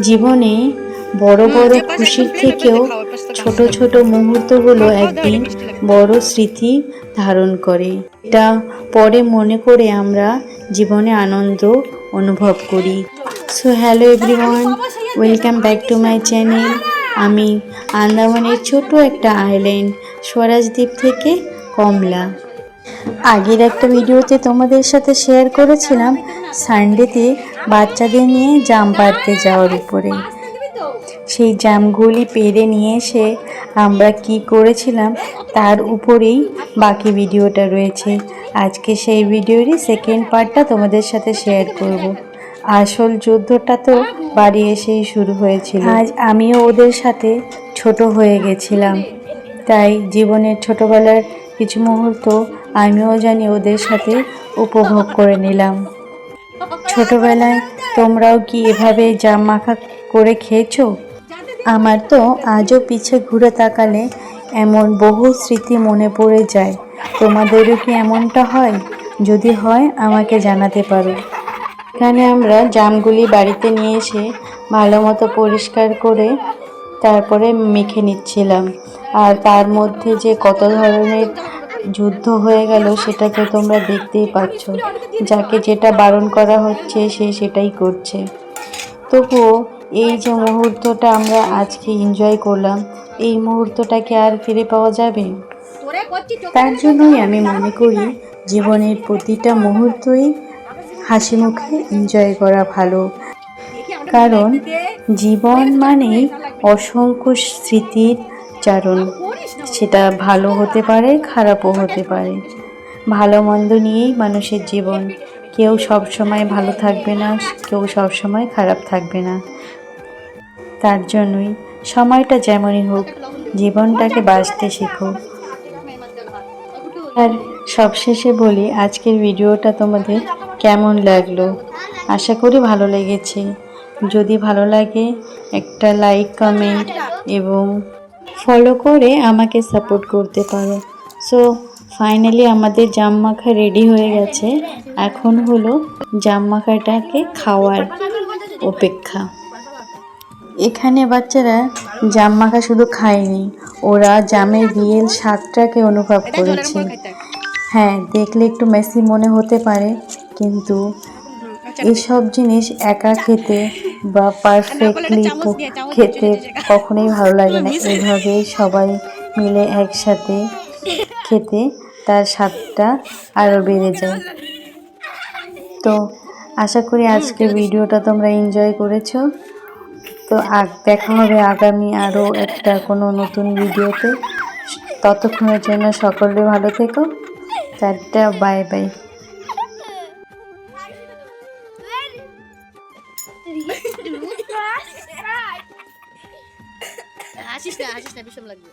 জীবনে বড় বড় খুশির থেকেও ছোট ছোট মুহূর্তগুলো একদিন বড় স্মৃতি ধারণ করে। এটা পরে মনে করে আমরা জীবনে আনন্দ অনুভব করি। So hello everyone, welcome back to my channel. আমি আন্দামানের ছোট একটা আইল্যান্ড স্বরাজদ্বীপ থেকে কমলা। আগের একটা ভিডিওতে তোমাদের সাথে শেয়ার করেছিলাম সানডেতে বাচ্চাদের নিয়ে জাম পাড়তে যাওয়ার উপরে। সেই জামগুলি পেড়ে নিয়ে এসে আমরা কি করেছিলাম তার উপরেই বাকি ভিডিওটা রয়েছে। আজকে সেই ভিডিওরই সেকেন্ড পার্টটা তোমাদের সাথে শেয়ার করব। আসল যুদ্ধটা তো বাড়ি এসেই শুরু হয়েছিল। আজ আমিও ওদের সাথে ছোট হয়ে গেছিলাম, তাই জীবনের ছোটবেলার কিছু মুহূর্ত আমিও জানি ওদের সাথে উপভোগ করে নিলাম। ছোটবেলায় তোমরাও কি এভাবে জাম মাখা করে খেয়েছো? আমার তো আজও পিছে ঘুরে তাকালে এমন বহু স্মৃতি মনে পড়ে যায়। তোমাদেরও কি এমনটা হয়? যদি হয় আমাকে জানাতে পারো। এখানে আমরা জামগুলি বাড়িতে নিয়ে এসে ভালো মতো পরিষ্কার করে তারপরে মেখে নিচ্ছিলাম। আর তার মধ্যে যে কত ধরনের যুদ্ধ হয়ে গেল সেটা তো তোমরা দেখতেই পাচ্ছ। যাকে যেটা বারণ করা হচ্ছে সে সেটাই করছে। তবুও এই যে মুহূর্তটা আমরা আজকে এনজয় করলাম, এই মুহূর্তটা কি আর ফিরে পাওয়া যাবে? তার জন্যই আমি মনে করি জীবনের প্রতিটা মুহূর্তই হাসি মুখে এনজয় করা ভালো। কারণ জীবন মানেই অসংখ্য স্মৃতির চারণ। সেটা ভালো হতে পারে, খারাপও হতে পারে। ভালো মন্দ নিয়েই মানুষের জীবন। কেউ সব সময় ভালো থাকবে না, কেউ সব সময় খারাপ থাকবে না। তার জন্যই সময়টা যেমনই হোক জীবনটাকে বাঁচতে শেখো। আর সবশেষে বলি, আজকের ভিডিওটা তোমাদের কেমন লাগলো? আশা করি ভালো লেগেছে। যদি ভালো লাগে একটা লাইক, কমেন্ট এবং ফলো করে আমাকে সাপোর্ট করতে পারো। সো ফাইনালি আমাদের জাম মাখা রেডি হয়ে গেছে। এখন হলো জাম মাখাটাকে খাওয়ার অপেক্ষা। এখানে বাচ্চারা জাম মাখা শুধু খায়নি, ওরা জামের রিয়েল স্বাদটাকে অনুভব করেছে। হ্যাঁ, দেখলে একটু মেসি মনে হতে পারে, কিন্তু এসব জিনিস একা খেতে বা পারফেক্টলি খেতে কখনোই ভালো লাগে না। এভাবে সবাই মিলে একসাথে খেতে তার স্বাদটা আরও বেড়ে যায়। তো আশা করি আজকের ভিডিওটা তোমরা এনজয় করেছো। তো দেখা হবে আগামী আরও একটা কোনো নতুন ভিডিওতে। ততক্ষণের জন্য সকলে ভালো থেকো। Tata, bye bye. হাসিস না বিষম লাগবে।